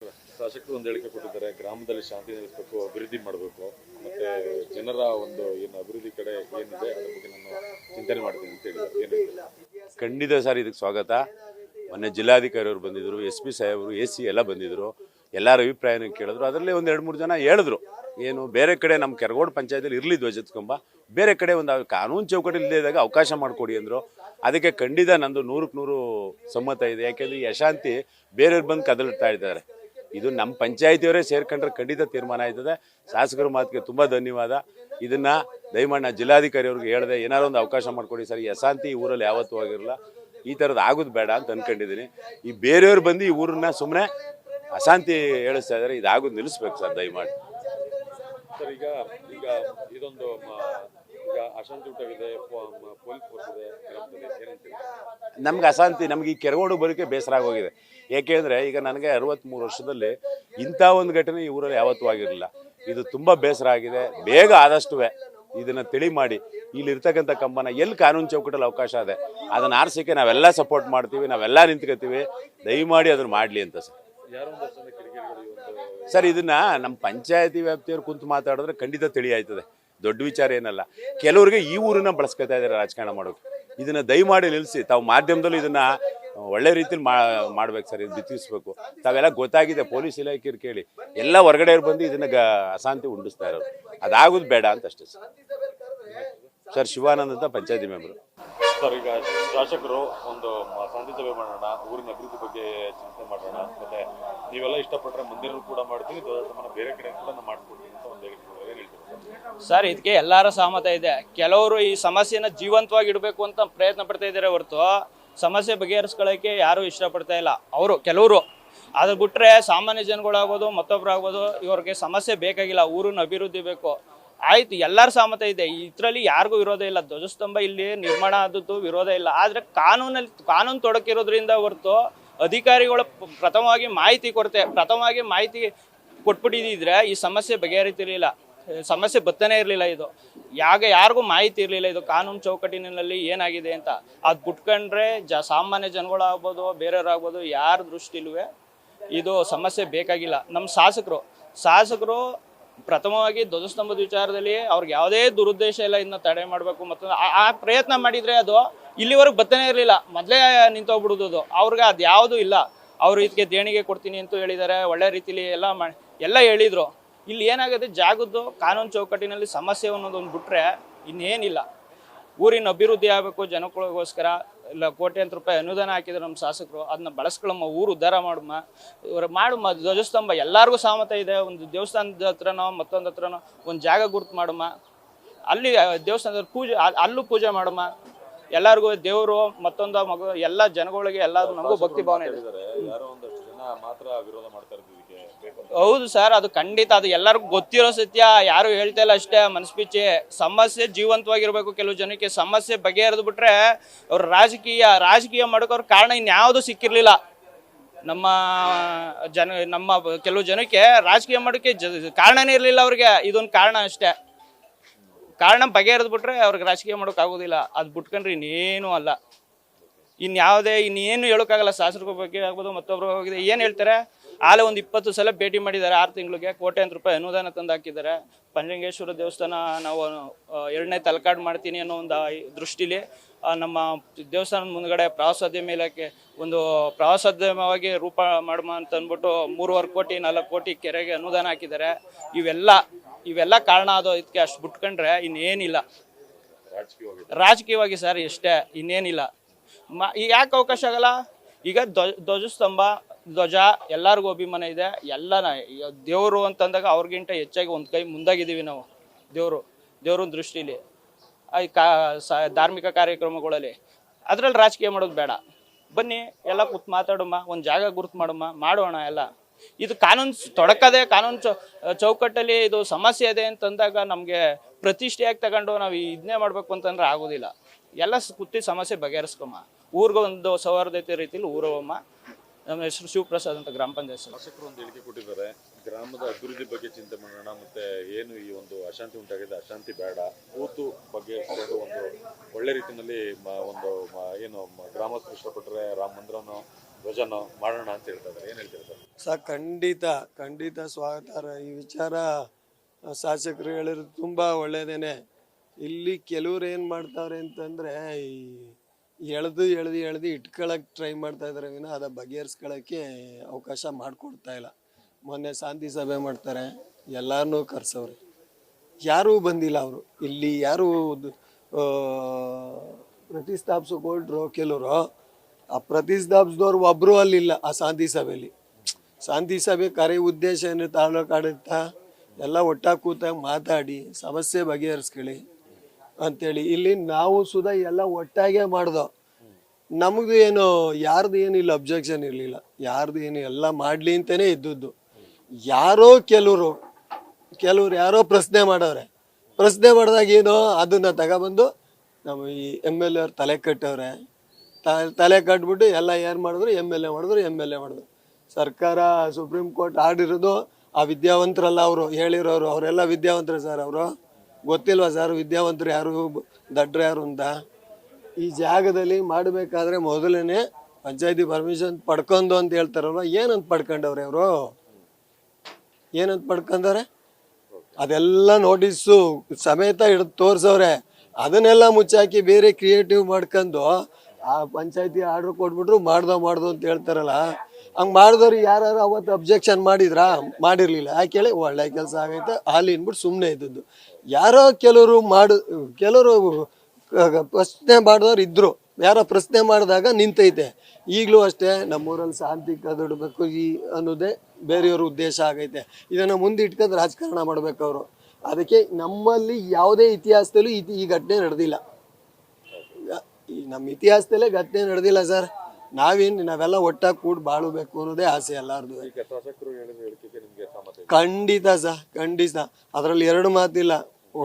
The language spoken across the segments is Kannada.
ಶಾಸಕರು ಒಂದು ಹೇಳಿಕೆ ಕೊಟ್ಟಿದ್ದಾರೆ, ಗ್ರಾಮದಲ್ಲಿ ಶಾಂತಿ ನೆಲೆಸಬೇಕು, ಅಭಿವೃದ್ಧಿ ಮಾಡಬೇಕು, ಮತ್ತೆ ಜನರ ಒಂದು ಏನು ಅಭಿವೃದ್ಧಿ ಕಡೆ ಏನಿದೆ ಅದ್ರ ಬಗ್ಗೆ ನಾನು ಚಿಂತನೆ ಮಾಡ್ತೀನಿ ಅಂತ ಹೇಳಿದ್ದಾರೆ. ಖಂಡಿತ ಸರ್, ಇದಕ್ಕೆ ಸ್ವಾಗತ. ಮೊನ್ನೆ ಜಿಲ್ಲಾಧಿಕಾರಿ ಅವರು ಬಂದಿದ್ರು, SP ಸಾಹೇಬರು, AC ಎಲ್ಲ ಬಂದಿದ್ರು, ಎಲ್ಲರ ಅಭಿಪ್ರಾಯನ ಕೇಳಿದ್ರು. ಅದರಲ್ಲಿ ಒಂದು 2-3 ಜನ ಹೇಳಿದ್ರು, ಏನು ಬೇರೆ ಕಡೆ ನಮ್ಮ ಕೆರಗೋಡು ಪಂಚಾಯತಿಯಲ್ಲಿ ಇರಲಿ ಧ್ವಜದ ಕಂಬ, ಬೇರೆ ಕಡೆ ಒಂದು ಕಾನೂನು ಚೌಕಟ್ಟು ಇಲ್ಲದಾಗ ಅವಕಾಶ ಮಾಡಿಕೊಡಿ ಅಂದರು. ಅದಕ್ಕೆ ಖಂಡಿತ ನಂದು 100% ಸಮ್ಮತ ಇದೆ. ಯಾಕೆಂದರೆ ಈ ಅಶಾಂತಿ ಬೇರೆಯವ್ರು ಬಂದು ಕದಲಿಡ್ತಾ ಇದ್ದಾರೆ. ಇದು ನಮ್ಮ ಪಂಚಾಯತಿಯವರೇ ಸೇರ್ಕೊಂಡ್ರೆ ಖಂಡಿತ ತೀರ್ಮಾನ ಆಯ್ತದೆ. ಶಾಸಕರ ಮಾತಿಗೆ ತುಂಬ ಧನ್ಯವಾದ. ಇದನ್ನು ದಯಮಾಡಿ ಜಿಲ್ಲಾಧಿಕಾರಿ ಅವ್ರಿಗೆ ಹೇಳಿದೆ, ಏನಾರು ಒಂದು ಅವಕಾಶ ಮಾಡಿಕೊಡಿ ಸರ್, ಈ ಅಶಾಂತಿ ಈ ಊರಲ್ಲಿ ಯಾವತ್ತೂ ಆಗಿರಲ್ಲ, ಈ ಥರದ್ದು ಆಗೋದು ಬೇಡ ಅಂತ ಅಂದ್ಕೊಂಡಿದ್ದೀನಿ. ಈ ಬೇರೆಯವ್ರು ಬಂದು ಈ ಊರನ್ನ ಸುಮ್ಮನೆ ಅಶಾಂತಿ ಹೇಳಿಸ್ತಾ ಇದ್ದಾರೆ, ಇದಾಗೋದು ನಿಲ್ಲಿಸ್ಬೇಕು ಸರ್ ದಯಮಾಡಿ. ಸರ್ ಈಗ ಇದೊಂದು ಈಗ ಅಶಾಂತಿ ಉಂಟಾಗಿದೆ, ಪೊಲೀಸ್ ಫೋರ್ಸ್ ಇದೆ ಗ್ರಾಮದಲ್ಲಿ, ಏನಂತೀವಿ? ನಮ್ಗೆ ಅಶಾಂತಿ, ನಮ್ಗೆ ಈ ಕೆರಗೋಡು ಬರೋಕ್ಕೆ ಬೇಸರ ಆಗೋಗಿದೆ. ಏಕೆಂದರೆ ಈಗ ನನಗೆ 63 ವರ್ಷದಲ್ಲಿ ಇಂಥ ಒಂದು ಘಟನೆ ಈ ಊರಲ್ಲಿ ಯಾವತ್ತೂ ಆಗಿರಲಿಲ್ಲ. ಇದು ತುಂಬ ಬೇಸರ ಆಗಿದೆ. ಬೇಗ ಆದಷ್ಟು ಇದನ್ನು ತಿಳಿ ಮಾಡಿ ಇಲ್ಲಿರ್ತಕ್ಕಂಥ ಕಂಬನ ಎಲ್ಲಿ ಕಾನೂನು ಚೌಕಟ್ಟಲ್ಲಿ ಅವಕಾಶ ಇದೆ ಅದನ್ನು ಆರಿಸೋಕ್ಕೆ ನಾವೆಲ್ಲ ಸಪೋರ್ಟ್ ಮಾಡ್ತೀವಿ, ನಾವೆಲ್ಲ ನಿಂತ್ಕೋತೀವಿ. ದಯಮಾಡಿ ಅದನ್ನು ಮಾಡಲಿ ಅಂತ ಸರ್. ಸರ್, ಇದನ್ನು ನಮ್ಮ ಪಂಚಾಯತಿ ವ್ಯಾಪ್ತಿಯವ್ರು ಕುಂತು ಮಾತಾಡಿದ್ರೆ ಖಂಡಿತ ತಿಳಿ ಆಯ್ತದೆ. ದೊಡ್ಡ ವಿಚಾರ ಏನಲ್ಲ. ಕೆಲವರಿಗೆ ಈ ಊರನ್ನ ಬಳಸ್ಕೊತಾ ಇದ್ದಾರೆ ರಾಜಕಾರಣ ಮಾಡೋಕೆ. ಇದನ್ನು ದಯಮಾಡಿ ನಿಲ್ಲಿಸಿ, ತಾವು ಮಾಧ್ಯಮದಲ್ಲೂ ಇದನ್ನು ಒಳ್ಳೆ ರೀತಿಯಲ್ಲಿ ಮಾಡ್ಬೇಕು ಸರ್, ಇದು ಬಿತ್ತಿಸ್ಬೇಕು. ತಾವೆಲ್ಲ ಗೊತ್ತಾಗಿದೆ, ಪೊಲೀಸ್ ಇಲಾಖೆಯವ್ರು ಕೇಳಿ ಎಲ್ಲ ಹೊರಗಡೆಯವ್ರು ಬಂದು ಇದನ್ನು ಅಶಾಂತಿ ಉಂಡಿಸ್ತಾ ಇರೋದು. ಅದಾಗೋದು ಬೇಡ ಅಂತ ಅಷ್ಟೇ ಸರ್. ಸರ್, ಶಿವಾನಂದ್ ಅಂತ ಪಂಚಾಯತಿ ಮೆಂಬರು. ಸರ್, ಈಗ ಶಾಸಕರು ಒಂದು ಶಾಂತಿ ಸಭೆ ಮಾಡೋಣ, ಊರಿನ ಅಭಿವೃದ್ಧಿ ಬಗ್ಗೆ ಚಿಂತನೆ ಮಾಡೋಣ, ಮತ್ತೆ ನೀವೆಲ್ಲ ಇಷ್ಟಪಟ್ಟರೆ ಮಂದಿರರು ಕೂಡ ಮಾಡ್ತೀವಿ, ಬೇರೆ ಕಡೆ ಕೂಡ ಮಾಡ್ಕೊಡ್ತೀವಿ ಅಂತ ಒಂದು ಹೇಳಿದ್ರು. ಏನು ಹೇಳ್ತೀವಿ ಸರ್? ಇದಕ್ಕೆ ಎಲ್ಲರ ಸಹಮತ ಇದೆ. ಕೆಲವರು ಈ ಸಮಸ್ಯೆನ ಜೀವಂತವಾಗಿ ಇಡಬೇಕು ಅಂತ ಪ್ರಯತ್ನ ಪಡ್ತಾ ಇದ್ದಾರೆ ಹೊರತು ಸಮಸ್ಯೆ ಬಗೆಹರಿಸ್ಕೊಳ್ಳೋಕ್ಕೆ ಯಾರೂ ಇಷ್ಟಪಡ್ತಾ ಇಲ್ಲ. ಕೆಲವರು ಅದು ಬಿಟ್ಟರೆ ಸಾಮಾನ್ಯ ಜನಗಳಾಗ್ಬೋದು, ಮತ್ತೊಬ್ಬರಾಗ್ಬೋದು, ಇವ್ರಿಗೆ ಸಮಸ್ಯೆ ಬೇಕಾಗಿಲ್ಲ, ಊರಿನ ಅಭಿವೃದ್ಧಿ ಬೇಕು. ಆಯ್ತು, ಎಲ್ಲರ ಸಹಮತ ಇದೆ, ಇದರಲ್ಲಿ ಯಾರಿಗೂ ವಿರೋಧ ಇಲ್ಲ. ಧ್ವಜಸ್ತಂಭ ಇಲ್ಲಿ ನಿರ್ಮಾಣ ಆದದ್ದು ವಿರೋಧ ಇಲ್ಲ. ಆದರೆ ಕಾನೂನು ತೊಡಕಿರೋದ್ರಿಂದ ಹೊರತು ಅಧಿಕಾರಿಗಳು ಪ್ರಥಮವಾಗಿ ಮಾಹಿತಿ ಕೊಟ್ಬಿಟ್ಟಿದ್ರೆ ಈ ಸಮಸ್ಯೆ ಬಗೆಹರಿತಿರ್ಲಿಲ್ಲ, ಸಮಸ್ಯೆ ಬತ್ತನೇ ಇರಲಿಲ್ಲ. ಇದು ಯಾರಿಗೂ ಮಾಹಿತಿ ಇರಲಿಲ್ಲ, ಇದು ಕಾನೂನು ಚೌಕಟ್ಟಿನಲ್ಲಿ ಏನಾಗಿದೆ ಅಂತ. ಅದು ಬಿಟ್ಕೊಂಡ್ರೆ ಸಾಮಾನ್ಯ ಜನಗಳಾಗ್ಬೋದು, ಬೇರೆಯವ್ರಾಗ್ಬೋದು, ಯಾರ ದೃಷ್ಟಿಲೂ ಇದು ಸಮಸ್ಯೆ ಬೇಕಾಗಿಲ್ಲ. ನಮ್ಮ ಶಾಸಕರು ಪ್ರಥಮವಾಗಿ ಧ್ವಜಸ್ತಂಭದ ವಿಚಾರದಲ್ಲಿ ಅವ್ರಿಗೆ ಯಾವುದೇ ದುರುದ್ದೇಶ ಇಲ್ಲ, ಇದನ್ನ ತಡೆ ಮಾಡಬೇಕು. ಮತ್ತು ಆ ಪ್ರಯತ್ನ ಮಾಡಿದರೆ ಅದು ಇಲ್ಲಿವರೆಗೆ ಬತ್ತನೇ ಇರಲಿಲ್ಲ, ಮೊದಲೇ ನಿಂತೋಗ್ಬಿಡೋದು. ಅವ್ರಿಗೆ ಅದು ಯಾವುದೂ ಇಲ್ಲ. ಅವರು ಇದಕ್ಕೆ ದೇಣಿಗೆ ಕೊಡ್ತೀನಿ ಅಂತೂ ಹೇಳಿದ್ದಾರೆ, ಒಳ್ಳೆ ರೀತಿಲಿ ಎಲ್ಲ ಹೇಳಿದರು. ಇಲ್ಲಿ ಏನಾಗುತ್ತೆ, ಜಾಗದ್ದು ಕಾನೂನು ಚೌಕಟ್ಟಿನಲ್ಲಿ ಸಮಸ್ಯೆ ಅನ್ನೋದೊಂದು ಬಿಟ್ಟರೆ ಇನ್ನೇನಿಲ್ಲ. ಊರಿನ ಅಭಿವೃದ್ಧಿ ಆಗಬೇಕು, ಜನಗಳಿಗೋಸ್ಕರ ಇಲ್ಲ ಕೋಟ್ಯಾಂತರ ರೂಪಾಯಿ ಅನುದಾನ ಹಾಕಿದ್ರು ನಮ್ಮ ಶಾಸಕರು. ಅದನ್ನ ಬಳಸ್ಕೊಳ್ಳಮ್ಮ, ಊರು ಉದ್ಧಾರ ಮಾಡಮ್ಮ. ಧ್ವಜಸ್ತಂಭ ಎಲ್ಲರಿಗೂ ಸಹಮತ ಇದೆ. ಒಂದು ದೇವಸ್ಥಾನದ ಹತ್ರನೋ ಮತ್ತೊಂದು ಹತ್ರನೋ ಒಂದು ಜಾಗ ಗುರುತು ಮಾಡಮ್ಮ, ಅಲ್ಲಿ ದೇವಸ್ಥಾನದ ಅಲ್ಲೂ ಪೂಜೆ ಮಾಡಮ್ಮ. ಎಲ್ಲರಿಗೂ ದೇವರು ಮತ್ತೊಂದು ಮಗು, ಎಲ್ಲ ಜನಗಳಿಗೆ ಎಲ್ಲರೂ ನಮಗೂ ಭಕ್ತಿ ಭಾವನೆ ಇದೆ. ಹೌದು ಸರ್, ಅದು ಖಂಡಿತ, ಅದು ಎಲ್ಲರಿಗೂ ಗೊತ್ತಿರೋ ಸತ್ಯ, ಯಾರು ಹೇಳ್ತಾ ಇಲ್ಲ ಅಷ್ಟೇ ಮನಸ್ಪಿಚ್ಚೆ. ಸಮಸ್ಯೆ ಜೀವಂತವಾಗಿರ್ಬೇಕು. ಕೆಲವು ಜನಕ್ಕೆ ಸಮಸ್ಯೆ ಬಗೆಹರಿದು ಬಿಟ್ರೆ ಅವ್ರು ರಾಜಕೀಯ ಮಾಡೋಕೆ ಕಾರಣ ಇನ್ಯಾವುದೂ ಸಿಕ್ಕಿರ್ಲಿಲ್ಲ. ನಮ್ಮ ಕೆಲವು ಜನಕ್ಕೆ ರಾಜಕೀಯ ಮಾಡೋಕ್ಕೆ ಕಾರಣನೇ ಇರಲಿಲ್ಲ ಅವ್ರಿಗೆ. ಇದೊಂದು ಕಾರಣ ಅಷ್ಟೇ. ಕಾರಣ ಬಗೆಹರಿದು ಬಿಟ್ರೆ ಅವ್ರಿಗೆ ರಾಜಕೀಯ ಮಾಡೋಕೆ ಆಗೋದಿಲ್ಲ. ಅದು ಬಿಟ್ಕೊಂಡ್ರೆ ಇನ್ನೇನು ಅಲ್ಲ. ಇನ್ನೇನು ಹೇಳೋಕ್ಕಾಗಲ್ಲ. ಶಾಸಕರ ಬಗ್ಗೆ ಆಗ್ಬೋದು, ಮತ್ತೊಬ್ರು ಹೋಗಿದೆ, ಏನು ಹೇಳ್ತಾರೆ? ಆಲೇ ಒಂದು 20 ಸಲ ಭೇಟಿ ಮಾಡಿದ್ದಾರೆ. 6 ತಿಂಗಳಿಗೆ ಕೋಟ್ಯಾಂತರ ರೂಪಾಯಿ ಅನುದಾನ ತಂದು ಹಾಕಿದ್ದಾರೆ. ಪಂಚಲಿಂಗೇಶ್ವರ ದೇವಸ್ಥಾನ ನಾವು 2ನೇ ತಲಕಾಡು ಮಾಡ್ತೀನಿ ಅನ್ನೋ ಒಂದು ದೃಷ್ಟಿಲಿ ನಮ್ಮ ದೇವಸ್ಥಾನದ ಮುಂದ್ಗಡೆ ಪ್ರವಾಸೋದ್ಯಮ ಇಲಾಖೆ ಒಂದು ಪ್ರವಾಸೋದ್ಯಮವಾಗಿ ರೂಪ ಮಾಡುವ ಅಂತ ಅಂದ್ಬಿಟ್ಟು 3.25 ಕೋಟಿ 4 ಕೋಟಿ ಕೆರೆಗೆ ಅನುದಾನ ಹಾಕಿದ್ದಾರೆ. ಇವೆಲ್ಲ ಕಾರಣ ಅದು. ಇದಕ್ಕೆ ಅಷ್ಟು ಬಿಟ್ಕೊಂಡ್ರೆ ಇನ್ನೇನಿಲ್ಲ ರಾಜಕೀಯವಾಗಿ ಸರ್, ಎಷ್ಟೇ, ಇನ್ನೇನಿಲ್ಲ. ಈಗ ಯಾಕೆ ಅವಕಾಶ ಆಗಲ್ಲ? ಈಗ ಧ್ವಜಸ್ತಂಭ, ಧ್ವಜ ಎಲ್ಲರಿಗೂ ಅಭಿಮಾನ ಇದೆ. ದೇವರು ಅಂತಂದಾಗ ಅವ್ರಿಗಿಂತ ಹೆಚ್ಚಾಗಿ ಒಂದು ಕೈ ಮುಂದಾಗಿದ್ದೀವಿ ನಾವು. ದೇವ್ರ ದೃಷ್ಟಿಲಿ ಧಾರ್ಮಿಕ ಕಾರ್ಯಕ್ರಮಗಳಲ್ಲಿ ಅದರಲ್ಲಿ ರಾಜಕೀಯ ಮಾಡೋದು ಬೇಡ. ಬನ್ನಿ ಎಲ್ಲ ಕೂತ್ ಮಾತಾಡೋಣ, ಒಂದು ಜಾಗ ಗುರುತು ಮಾಡೋಣ ಎಲ್ಲ. ಇದು ಕಾನೂನು ತೊಡಕದೆ, ಕಾನೂನು ಚೌಕಟ್ಟಲ್ಲಿ ಇದು ಸಮಸ್ಯೆ ಇದೆ ಅಂತಂದಾಗ ನಮಗೆ ಪ್ರತಿಷ್ಠೆಯಾಗಿ ತಗೊಂಡು ನಾವು ಇದನ್ನೇ ಮಾಡಬೇಕು ಅಂತಂದ್ರೆ ಆಗೋದಿಲ್ಲ. ಎಲ್ಲ ಕೂತಿ ಸಮಸ್ಯೆ ಬಗೆಹರಿಸ್ಕೊಮ್ಮ, ಊರಿಗೆ ಒಂದು ಸೌಹಾರ್ದತೆ ರೀತಿಯಲ್ಲಿ ಊರವಮ್ಮ. ನಮ್ಮ ಹೆಸರು ಶಿವಪ್ರಸಾದ್ ಅಂತ, ಗ್ರಾಮ ಪಂಚಾಯತ್ ಶಾಸಕರು ಒಂದು ಹೇಳಿಕೆ ಕೊಟ್ಟಿದ್ದಾರೆ, ಗ್ರಾಮದ ಅಭಿವೃದ್ಧಿ ಬಗ್ಗೆ ಚಿಂತೆ ಮಾಡೋಣ, ಮತ್ತೆ ಏನು ಈ ಒಂದು ಅಶಾಂತಿ ಉಂಟಾಗಿದೆ, ಅಶಾಂತಿ ಬೇಡ, ಕೂತು ಬಗ್ಗೆ ಒಂದು ಒಳ್ಳೆ ರೀತಿಯಲ್ಲಿ ಏನು ಗ್ರಾಮಸ್ಥರು ಇಷ್ಟಪಟ್ಟರೆ ರಾಮ ಮಂದಿರನೋ ಧ್ವಜನ ಮಾಡೋಣ ಅಂತ ಹೇಳ್ತಾ ಇದ್ದಾರೆ, ಏನು ಹೇಳ್ತೀರಾ ಸರ್? ಸರ್ ಖಂಡಿತ ಸ್ವಾಗತ. ಈ ವಿಚಾರ ಶಾಸಕರು ಹೇಳಿರೋದು ತುಂಬ ಒಳ್ಳೆಯದೇನೆ. ಇಲ್ಲಿ ಕೆಲವ್ರು ಏನು ಮಾಡ್ತಾವ್ರೆ ಅಂತಂದರೆ ಈ ಎಳ್ದು ಇಟ್ಕೊಳಕ್ಕೆ ಟ್ರೈ ಮಾಡ್ತಾ ಇದ್ದಾರೆ ವಿನ ಅದ ಬಗೆಹರಿಸ್ಕೊಳ್ಳೋಕ್ಕೆ ಅವಕಾಶ ಮಾಡಿಕೊಡ್ತಾ ಇಲ್ಲ. ಮೊನ್ನೆ ಶಾಂತಿ ಸಭೆ ಮಾಡ್ತಾರೆ, ಎಲ್ಲರನ್ನೂ ಕರೆಸವ್ರೆ, ಯಾರೂ ಬಂದಿಲ್ಲ ಅವರು. ಇಲ್ಲಿ ಯಾರು ಪ್ರತಿಷ್ಠಾಪಿಸೋಕೆ ಹೊರಟ್ರು ಕೆಲವರು, ಆ ಪ್ರತಿಷ್ಠಾಪಿಸಿದವ್ರು ಒಬ್ಬರು ಅಲ್ಲಿಲ್ಲ ಆ ಶಾಂತಿ ಸಭೆಯಲ್ಲಿ. ಶಾಂತಿ ಸಭೆ ಕಾರ್ಯ ಉದ್ದೇಶ ಏನು, ತಾಲೂಕು ಆಡಳಿತ ಎಲ್ಲ ಒಟ್ಟಾಗಿ ಕೂತಾಗ ಮಾತಾಡಿ ಸಮಸ್ಯೆ ಬಗೆಹರಿಸ್ಕೊಳ್ಳಿ ಅಂತೇಳಿ. ಇಲ್ಲಿ ನಾವು ಸುಧಾ ಎಲ್ಲ ಒಟ್ಟಾಗೆ ಮಾಡ್ದೋ. ನಮಗೂ ಏನು ಯಾರ್ದು ಏನಿಲ್ಲ, ಅಬ್ಜೆಕ್ಷನ್ ಇರಲಿಲ್ಲ, ಯಾರ್ದು ಏನು ಎಲ್ಲ ಮಾಡಲಿ ಅಂತಲೇ ಇದ್ದದ್ದು. ಕೆಲವರು ಯಾರೋ ಪ್ರಶ್ನೆ ಮಾಡವ್ರೆ. ಪ್ರಶ್ನೆ ಮಾಡಿದಾಗ ಏನೋ ಅದನ್ನು ತಗೊಬಂದು ನಮ್ಮ ಈ MLA ಅವ್ರು ತಲೆ ಕಟ್ಟವ್ರೆ. ತಲೆ ಕಟ್ಬಿಟ್ಟು ಎಲ್ಲ ಏನು ಮಾಡಿದ್ರು, MLA ಮಾಡಿದ್ರು. ಸರ್ಕಾರ ಸುಪ್ರೀಂ ಕೋರ್ಟ್ ಆಡಿರೋದು ಆ ವಿದ್ಯಾವಂತರಲ್ಲ, ಅವರು ಹೇಳಿರೋರು, ಅವರೆಲ್ಲ ವಿದ್ಯಾವಂತರು ಸರ್. ಅವರು ಗೊತ್ತಿಲ್ವಾ ಸರ್ ವಿದ್ಯಾವಂತರು ಯಾರು ದಡ್ರು ಯಾರು ಅಂತ? ಈ ಜಾಗದಲ್ಲಿ ಮಾಡಬೇಕಾದ್ರೆ ಮೊದಲನೇ ಪಂಚಾಯತಿ ಪರ್ಮಿಷನ್ ಪಡ್ಕೊಂಡು ಅಂತ ಹೇಳ್ತಾರಲ್ವ, ಏನಂತ ಪಡ್ಕೊಂಡವ್ರೆ ಅವರು? ಏನಂತ ಪಡ್ಕೊಂಡವ್ರೆ? ಅದೆಲ್ಲ ನೋಟಿಸು ಸಮೇತ ಹಿಡಿದು ತೋರಿಸವ್ರೆ. ಅದನ್ನೆಲ್ಲ ಮುಚ್ಚಾಕಿ ಬೇರೆ ಕ್ರಿಯೇಟಿವ್ ಮಾಡ್ಕೊಂಡು ಆ ಪಂಚಾಯತಿ ಆರ್ಡ್ರ್ ಕೊಟ್ಬಿಟ್ರು ಮಾಡ್ದೋ ಅಂತ ಹೇಳ್ತಾರಲ್ಲ. ಹಂಗೆ ಮಾಡಿದವ್ರು ಯಾರು ಅವತ್ತು ಅಬ್ಜೆಕ್ಷನ್ ಮಾಡಿರಲಿಲ್ಲ. ಯಾಕೇಳಿ ಒಳ್ಳೆ ಕೆಲಸ ಆಗೈತೆ ಅಲ್ಲಿ ಅಂದ್ಬಿಟ್ಟು ಸುಮ್ಮನೆ ಇದ್ದದ್ದು. ಯಾರೋ ಕೆಲವರು ಪ್ರಶ್ನೆ ಮಾಡಿದವ್ರು ಇದ್ದರು. ಯಾರೋ ಪ್ರಶ್ನೆ ಮಾಡಿದಾಗ ನಿಂತೈತೆ. ಈಗಲೂ ಅಷ್ಟೇ ನಮ್ಮೂರಲ್ಲಿ ಶಾಂತಿ ಕದಡಬೇಕು ಅನ್ನೋದೇ ಬೇರೆಯವ್ರ ಉದ್ದೇಶ ಆಗೈತೆ. ಇದನ್ನು ಮುಂದೆ ಇಟ್ಕೊಂಡು ರಾಜಕಾರಣ ಮಾಡಬೇಕು ಅವರು. ಅದಕ್ಕೆ ನಮ್ಮಲ್ಲಿ ಯಾವುದೇ ಇತಿಹಾಸದಲ್ಲೂ ಈ ಘಟನೆ ನಡೆದಿಲ್ಲ. ನಮ್ಮ ಇತಿಹಾಸದಲ್ಲೇ ಘಟನೆ ನಡೆದಿಲ್ಲ ಸರ್. ನಾವೆಲ್ಲ ಒಟ್ಟಾಗಿ ಕೂಡಿ ಬಾಳಬೇಕು ಅನ್ನೋದೇ ಆಸೆ ಎಲ್ಲಾರ್ದು. ಖಂಡಿತ ಅದರಲ್ಲಿ ಎರಡು ಮಾತಿಲ್ಲ.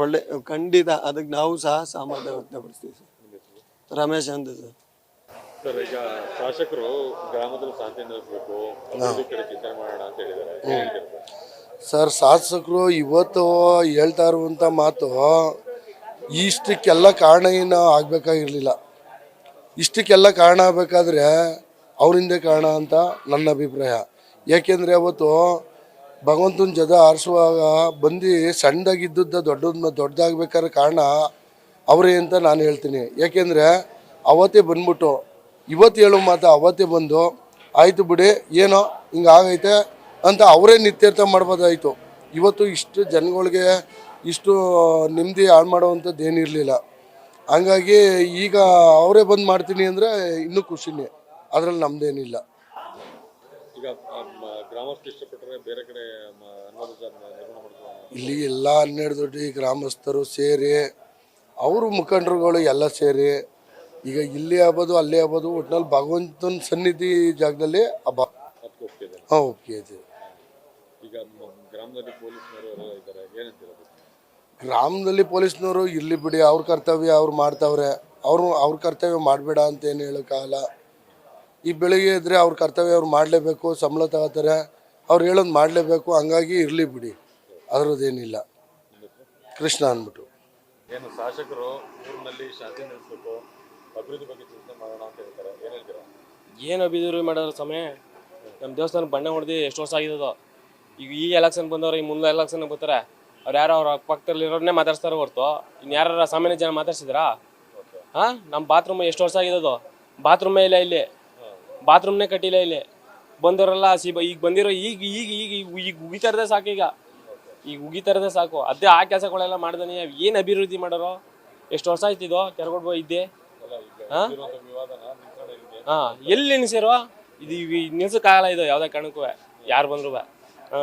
ಒಳ್ಳೆ ಖಂಡಿತ ಅದಕ್ಕೆ ನಾವು ಸಹ ಸಹಮತ ವ್ಯಕ್ತಪಡಿಸ್ತೀವಿ ಸರ್. ರಮೇಶ್ ಅಂತ ಸರ್, ಈಗ ಶಾಸಕರು ಗ್ರಾಮದಲ್ಲಿ ಶಾಂತಿ ನೆಲೆಸಬೇಕು, ಚಿಂತನೆ ಮಾಡೋಣ ಅಂತ ಹೇಳಿದ್ದಾರೆ. ಸರ್, ಶಾಸಕರು ಇವತ್ತು ಹೇಳ್ತಾ ಇರುವಂಥ ಮಾತು ಇಷ್ಟಕ್ಕೆಲ್ಲ ಕಾರಣ ಏನು ಆಗಬೇಕಾಗಿರಲಿಲ್ಲ. ಇಷ್ಟಕ್ಕೆಲ್ಲ ಕಾರಣ ಆಗಬೇಕಾದ್ರೆ ಅವರಿಂದೇ ಕಾರಣ ಅಂತ ನನ್ನ ಅಭಿಪ್ರಾಯ. ಯಾಕೆಂದರೆ ಅವತ್ತು ಭಗವಂತನ ಜೊತೆ ಆರಿಸುವಾಗ ಬಂದು ಸಣ್ಣದಾಗಿದ್ದದ್ದು ದೊಡ್ಡದಾಗಬೇಕಾದ್ರೆ ಕಾರಣ ಅವರೇ ಅಂತ ನಾನು ಹೇಳ್ತೀನಿ. ಯಾಕೆಂದರೆ ಅವತ್ತೇ ಬಂದ್ಬಿಟ್ಟು ಇವತ್ತು ಹೇಳೋ ಮಾತು ಅವತ್ತೇ ಬಂದು ಆಯಿತು ಬಿಡಿ ಏನೋ ಹಿಂಗೆ ಆಗೈತೆ ಅಂತ ಅವರೇ ನಿತ್ಯರ್ಥ ಮಾಡ್ಬೋದಾಯಿತು. ಇವತ್ತು ಇಷ್ಟು ಜನಗಳಿಗೆ ಇಷ್ಟು ನೆಮ್ಮದಿ ಹಾಳು ಮಾಡೋವಂಥದ್ದು ಏನಿರಲಿಲ್ಲ. ಹಂಗಾಗಿ ಈಗ ಅವರೇ ಬಂದು ಮಾಡ್ತೀನಿ ಅಂದರೆ ಇನ್ನೂ ಖುಷಿನೇ, ಅದರಲ್ಲಿ ನಮ್ಮದೇನಿಲ್ಲ. ಈಗ ಗ್ರಾಮಸ್ಥರು ಇಷ್ಟಪಟ್ಟರೆ ಬೇರೆ ಕಡೆ ಇಲ್ಲಿ ಎಲ್ಲ 12 ದೊಡ್ಡ ಗ್ರಾಮಸ್ಥರು ಸೇರಿ ಅವರು ಮುಖಂಡರುಗಳು ಎಲ್ಲ ಸೇರಿ ಈಗ ಇಲ್ಲಿ ಆಗ್ಬೋದು ಅಲ್ಲೇ ಆಗ್ಬೋದು ಒಟ್ಟಿನಲ್ಲಿ ಭಗವಂತನ ಸನ್ನಿಧಿ ಜಾಗದಲ್ಲಿ ಹಬ್ಬ ಒಪ್ಪಿಗೆ ಇದೆ. ಈಗ ಗ್ರಾಮದಲ್ಲಿ ಪೊಲೀಸ್ನವರು ಇದ್ದಾರೆ, ಏನಂತೀರ? ಗ್ರಾಮದಲ್ಲಿ ಪೊಲೀಸ್ನವರು ಇರಲಿ ಬಿಡಿ, ಅವ್ರ ಕರ್ತವ್ಯ ಅವ್ರು ಮಾಡ್ತಾವ್ರೆ. ಅವ್ರ ಕರ್ತವ್ಯ ಮಾಡಬೇಡ ಅಂತ ಏನು ಹೇಳೋಕ್ಕಾಗಲ್ಲ. ಈ ಬೆಳಿಗ್ಗೆ ಇದ್ದರೆ ಅವ್ರ ಕರ್ತವ್ಯ ಅವ್ರು ಮಾಡಲೇಬೇಕು, ಸಂಬಳ ತಗೋತಾರೆ, ಅವ್ರು ಹೇಳೋದು ಮಾಡಲೇಬೇಕು. ಹಂಗಾಗಿ ಇರಲಿ ಬಿಡಿ, ಅದರದ್ದೇನಿಲ್ಲ. ಕೃಷ್ಣ ಅಂದ್ಬಿಟ್ಟು ಏನು ಶಾಸಕರು ಊರಿನಲ್ಲಿ ಶಾಂತಿ ನೆಲೆಸಬೇಕು, ಅಭಿವೃದ್ಧಿ ಬಗ್ಗೆ ಚಿಂತನೆ ಮಾಡೋಣ ಅಂತ ಹೇಳ್ತಾರೆ, ಏನು ಹೇಳ್ತೀರಾ? ಏನು ಅಭಿವೃದ್ಧಿ ಮಾಡೋದ್ರ ಸಮಯ? ನಮ್ಮ ದೇವಸ್ಥಾನ ಬಣ್ಣ ಹೊಡೆದು ಎಷ್ಟು ವರ್ಷ ಆಗಿದ್ದೋ. ಈಗ ಈ ಎಲೆಕ್ಷನ್ ಬಂದವ್ರು ಈ ಮುಂದೆ ಎಲೆಕ್ಷನ್ಗೆ ಬರ್ತಾರೆ, ಅವ್ರು ಯಾರೋ ಅವ್ರ ಪಕ್ಕದಲ್ಲಿರೋರನ್ನೇ ಮಾತಾಡ್ಸ್ತಾರೆ ಹೊರತು ಇನ್ಯಾರ ಸಾಮಾನ್ಯ ಜನ ಮಾತಾಡ್ಸಿದ್ರಾ? ಹಾಂ, ನಮ್ಮ ಬಾತ್ರೂಮ್ ಎಷ್ಟು ವರ್ಷ ಆಗಿದ್ದೋ, ಬಾತ್ರೂಮೇ ಇಲ್ಲ ಇಲ್ಲಿ, ಬಾತ್ರೂಮ್ನೇ ಕಟ್ಟಿಲ್ಲ ಇಲ್ಲಿ. ಬಂದವರೆಲ್ಲ ಈಗ ಬಂದಿರೋ ಈಗ ಈಗ ಈಗ ಈಗ ಉಗಿತಾ ಇರೋದೇ ಸಾಕು. ಈಗ ಉಗಿತಾ ಇರೋದೇ ಸಾಕು. ಅದೇ ಆ ಕೆಲಸಗಳೆಲ್ಲ ಮಾಡ್ದಾನೆ ಏನು ಅಭಿವೃದ್ಧಿ ಮಾಡೋರು? ಎಷ್ಟು ವರ್ಷ ಆಯ್ತಿದೋ ಕೆರಗೋಡ್ ಇದ್ದೆ. ಹಾಂ ಎಲ್ಲಿ ನಿಲ್ಸಿರೋ? ಇದು ನಿಲ್ಸಕ್ಕಾಗಲ್ಲ. ಇದು ಯಾವುದೇ ಕಾರಣಕ್ಕೂ ಯಾರು ಬಂದ್ರು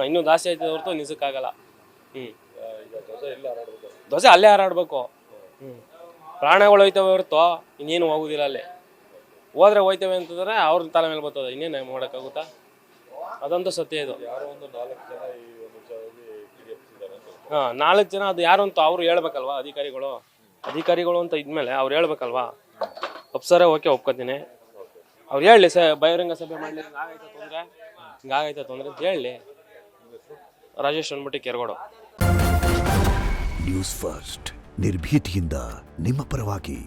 ಇನ್ನೂ ಜಾಸ್ತಿ ಆಯ್ತದೆ ಹೊರತು ನಿಲ್ಸಕ್ಕಾಗಲ್ಲ. ಧ್ವಜ ಅಲ್ಲೇ ಹಾರಾಡ್ಬೇಕು. ಪ್ರಾಣಗಳು ಹೋಯ್ತವೆ ಹೊರತು ಇನ್ನೇನು ಹೋಗುದಿಲ್ಲ. ಅಲ್ಲೇ ಹೋದ್ರೆ ಹೋಯ್ತವೆ ಅಂತಂದ್ರೆ ಅವ್ರ ತಲೆ ಮೇಲೆ ಬರ್ತದೆ, ಇನ್ನೇನು ಮಾಡೋಕ್ಕಾಗುತ್ತಾ? ಅದಂತೂ ಸತ್ಯ ಇದು. 4 ಜನ ಅದು ಯಾರು ಅಂತ ಅವ್ರು ಹೇಳ್ಬೇಕಲ್ವಾ? ಅಧಿಕಾರಿಗಳು ಅಂತ ಇದ್ಮೇಲೆ ಅವ್ರು ಹೇಳ್ಬೇಕಲ್ವಾ? ಒಪ್ಸರೆ ಓಕೆ ಒಪ್ಕೋತೀನಿ. ಅವ್ರು ಹೇಳಲಿ ಬಹಿರಂಗ ಸಭೆ ಮಾಡಲಿ, ಹಿಂಗಾಗೈತೆ ತೊಂದರೆ ಅಂತ ಹೇಳಲಿ. ರಾಜೇಶ್ ಅಂದ್ಬಿಟ್ಟು ಕೆರಗೋಡು. ನ್ಯೂಸ್ ಫಸ್ಟ್ ನಿರ್ಭೀತಿಯಿಂದ ನಿಮ್ಮ ಪರವಾಗಿ.